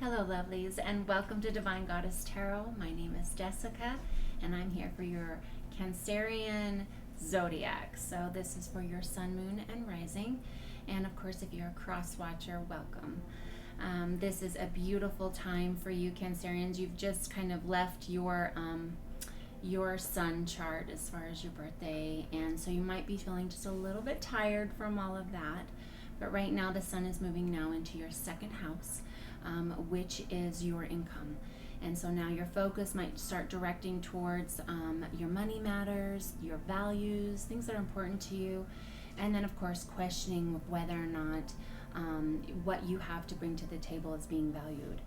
Hello, lovelies, and welcome to Divine Goddess Tarot. My name is Jessica, and I'm here for your Cancerian zodiac. So this is for your sun, moon, and rising. And of course, if you're a cross watcher, welcome. This is a beautiful time for you, Cancerians. You've just kind of left your sun chart as far as your birthday, and so you might be feeling just a little bit tired from all of that. But right now, the sun is moving now into your second house, which is your income. And so now your focus might start directing towards your money matters, your values, things that are important to you. And then, of course, questioning whether or not what you have to bring to the table is being valued.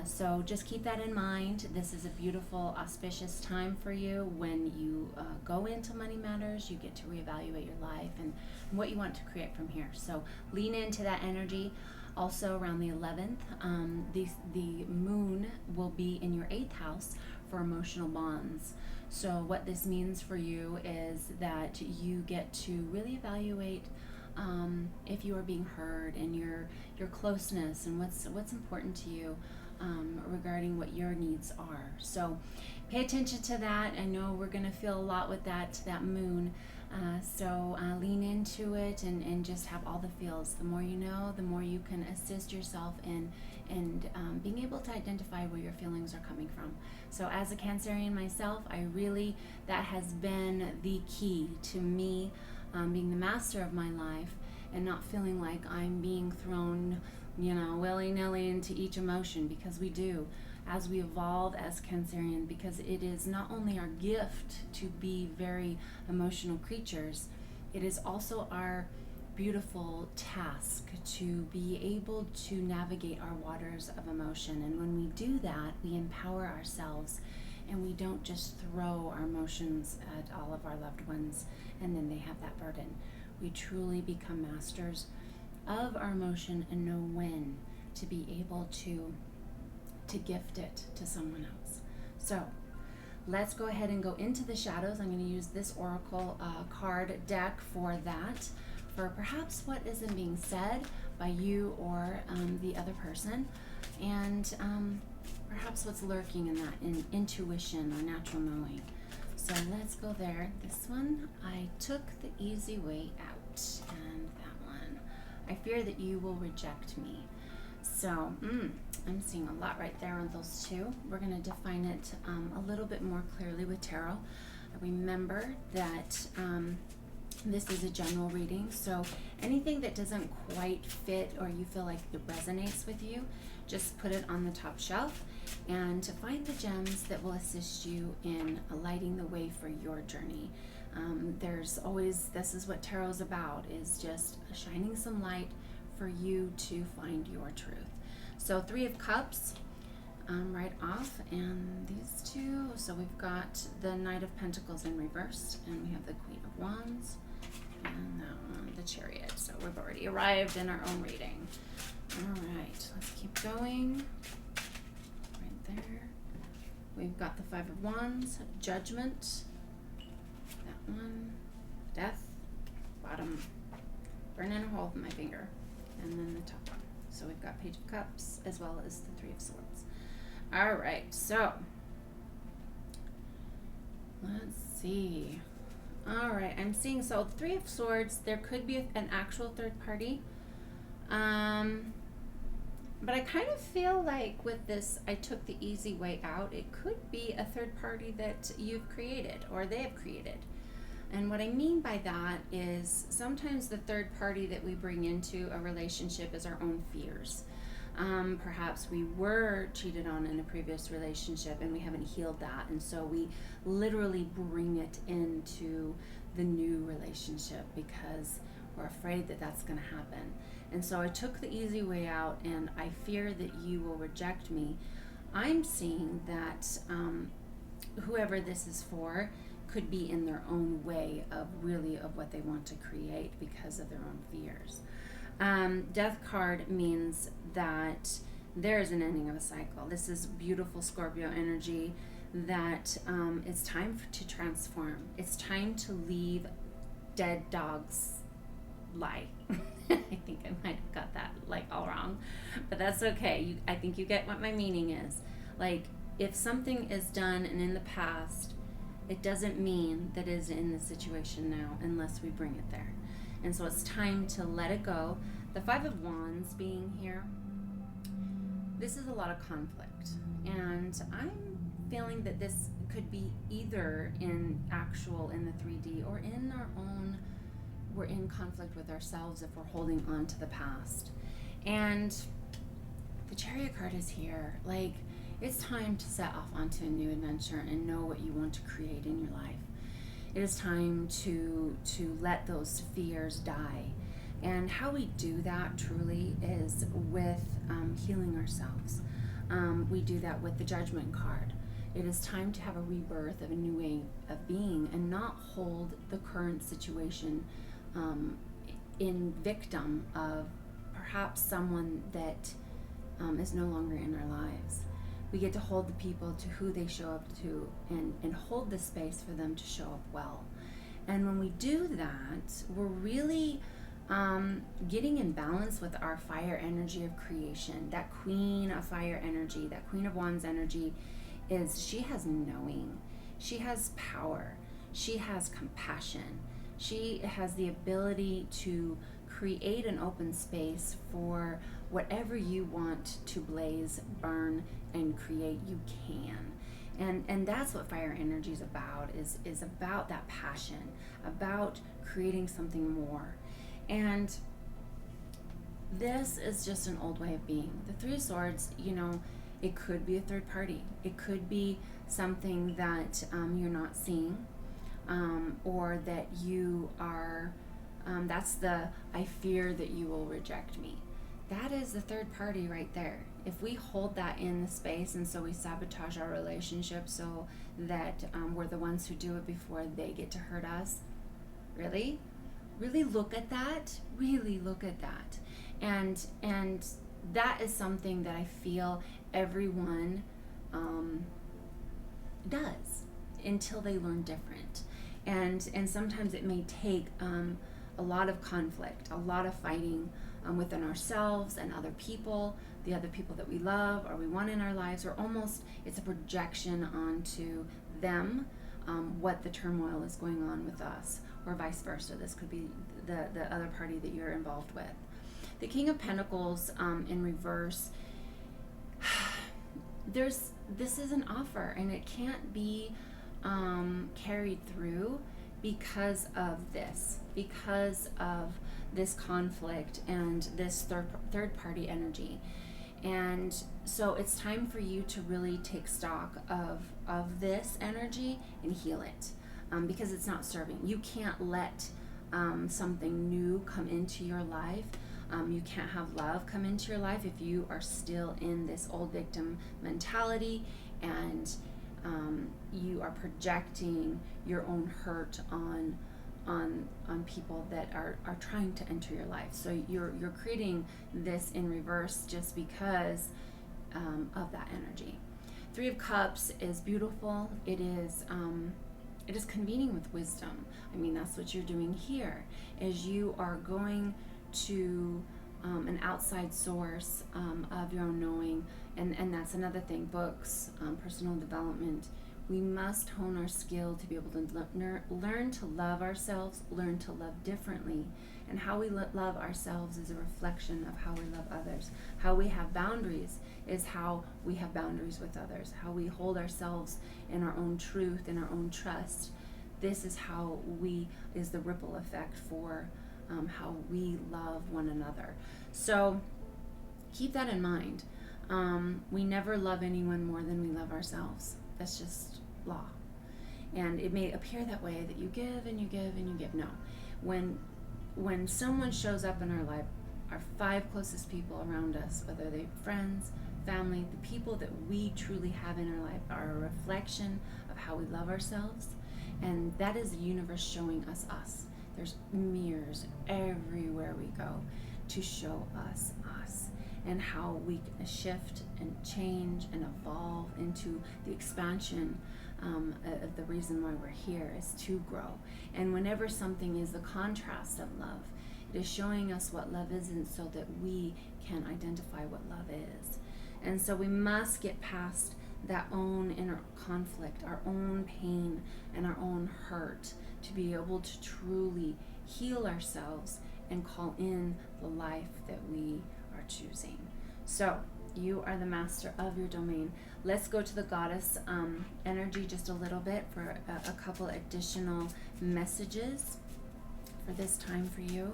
So just keep that in mind. This is a beautiful, auspicious time for you. When you go into money matters, you get to reevaluate your life and what you want to create from here. So lean into that energy. Also around the 11th, the moon will be in your 8th house for emotional bonds. So what this means for you is that you get to really evaluate if you are being heard, and your closeness, and what's important to you regarding what your needs are. So pay attention to that. I know we're going to feel a lot with that moon. So lean into it and just have all the feels. The more you know, the more you can assist yourself in being able to identify where your feelings are coming from. So as a Cancerian myself, that has been the key to me being the master of my life and not feeling like I'm being thrown, willy-nilly into each emotion, because we do as we evolve as Cancerian, because it is not only our gift to be very emotional creatures, it is also our beautiful task to be able to navigate our waters of emotion. And when we do that, we empower ourselves, and we don't just throw our emotions at all of our loved ones and then they have that burden. We truly become masters of our emotion and know when to be able to gift it to someone else. So let's go ahead and go into the shadows. I'm going to use this oracle card deck for that, for perhaps what isn't being said by you or the other person, and perhaps what's lurking in that, in intuition or natural knowing. So let's go there. This one, I took the easy way out, and that one, I fear that you will reject me. So I'm seeing a lot right there on those two. We're going to define it a little bit more clearly with tarot. Remember that this is a general reading, so anything that doesn't quite fit or you feel like it resonates with you, just put it on the top shelf and to find the gems that will assist you in lighting the way for your journey. This is what tarot is about, is just shining some light for you to find your truth. So 3 of Cups right off, and these two. So we've got the Knight of Pentacles in reverse, and we have the Queen of Wands, and that one, the Chariot. So we've already arrived in our own reading. All right, let's keep going. Right there. We've got the 5 of Wands, Judgment, that one, Death, bottom, burning a hole with my finger, and then the top one. So we've got Page of Cups as well as the 3 of Swords. All right, so let's see. All right, I'm seeing, so 3 of Swords, there could be an actual third party. But I kind of feel like with this, I took the easy way out. It could be a third party that you've created or they have created. And what I mean by that is sometimes the third party that we bring into a relationship is our own fears. Perhaps we were cheated on in a previous relationship and we haven't healed that. And so we literally bring it into the new relationship because we're afraid that that's going to happen. And so I took the easy way out, and I fear that you will reject me. I'm seeing that whoever this is for could be in their own way of what they want to create because of their own fears. Death card means that there is an ending of a cycle. This is beautiful Scorpio energy, that it's time to transform. It's time to leave dead dogs lie. I think I might have got that like all wrong, but that's okay. I think you get what my meaning is. Like, if something is done and in the past, it doesn't mean that it is in the situation now unless we bring it there. And so it's time to let it go. The Five of Wands being here, this is a lot of conflict, and I'm feeling that this could be either in the 3D or in our own, we're in conflict with ourselves if we're holding on to the past. And the Chariot card is here. Like, it's time to set off onto a new adventure and know what you want to create in your life. It is time to let those fears die. And how we do that truly is with healing ourselves. We do that with the Judgment card. It is time to have a rebirth of a new way of being and not hold the current situation in victim of perhaps someone that is no longer in our lives. We get to hold the people to who they show up to and hold the space for them to show up well. And when we do that, we're really getting in balance with our fire energy of creation. That Queen of Fire energy, that Queen of Wands energy she has knowing, she has power, she has compassion, she has the ability to create an open space for whatever you want to blaze, burn, and create, you can. And that's what fire energy is about, is about that passion, about creating something more. And this is just an old way of being. The Three of Swords, it could be a third party. It could be something that you're not seeing, or that you are, I fear that you will reject me. That is the third party right there. If we hold that in the space, and so we sabotage our relationship so that we're the ones who do it before they get to hurt us, really look at that. Really look at that. And that is something that I feel everyone does until they learn different. And sometimes it may take a lot of conflict, a lot of fighting within ourselves and other people, the other people that we love or we want in our lives, or almost it's a projection onto them, what the turmoil is going on with us, or vice versa. This could be the other party that you're involved with. The King of Pentacles in reverse, this is an offer, and it can't be carried through because of this conflict and this third party energy. And so it's time for you to really take stock of this energy and heal it, because it's not serving. You can't let something new come into your life. You can't have love come into your life if you are still in this old victim mentality, and you are projecting your own hurt on people that are trying to enter your life. So you're creating this in reverse just because of that energy. Three of Cups is beautiful. It is convening with wisdom. I mean, that's what you're doing here, is you are going to an outside source of your own knowing, and that's another thing. Books, personal development. We must hone our skill to be able to learn to love ourselves, learn to love differently. And how we love ourselves is a reflection of how we love others. How we have boundaries is how we have boundaries with others. How we hold ourselves in our own truth, in our own trust. This is is the ripple effect for how we love one another. So keep that in mind. We never love anyone more than we love ourselves. That's just law. And it may appear that way, that you give and you give and you give. No. When someone shows up in our life, our 5 closest people around us, whether they're friends, family, the people that we truly have in our life are a reflection of how we love ourselves. And that is the universe showing us us. There's mirrors everywhere we go to show us us, and how we can shift and change and evolve into the expansion of the reason why we're here is to grow. And whenever something is the contrast of love, it is showing us what love isn't so that we can identify what love is. And so we must get past that own inner conflict, our own pain and our own hurt, to be able to truly heal ourselves and call in the life that we are choosing. So you are the master of your domain. Let's go to the goddess energy just a little bit for a couple additional messages for this time for you,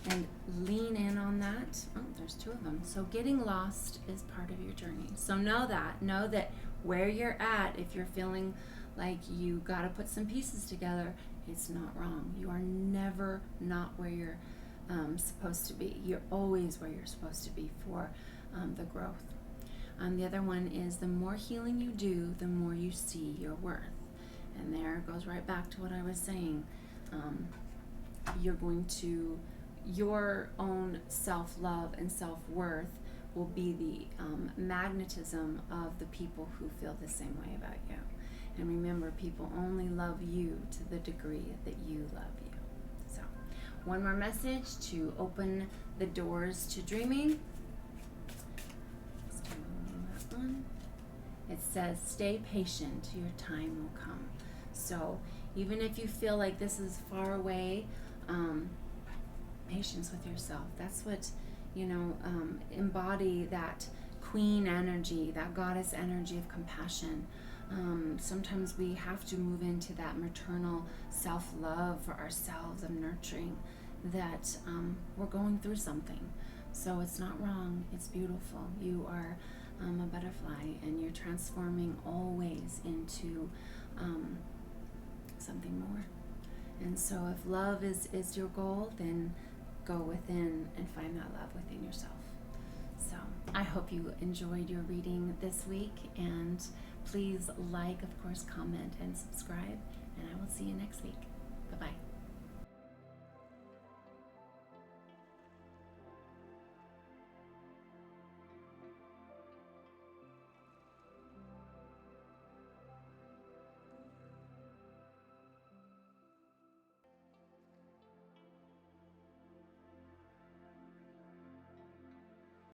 and lean in on that. Oh, there's two of them. So getting lost is part of your journey. So know that where you're at, if you're feeling like you got to put some pieces together, it's not wrong. You are never not where you're supposed to be. You're always where you're supposed to be for the growth. The other one is the more healing you do, the more you see your worth. And there it goes right back to what I was saying. Your own self-love and self-worth will be the magnetism of the people who feel the same way about you. And remember, people only love you to the degree that you love you. So, one more message to open the doors to dreaming. Let's do that one. It says, stay patient, your time will come. So, even if you feel like this is far away, patience with yourself. That's what, embody that queen energy, that goddess energy of compassion. Sometimes we have to move into that maternal self-love for ourselves and nurturing that we're going through something. So it's not wrong, it's beautiful. You are a butterfly, and you're transforming always into something more. And so if love is your goal, then go within and find that love within yourself. So I hope you enjoyed your reading this week, and please like, of course, comment, and subscribe, and I will see you next week. Bye-bye.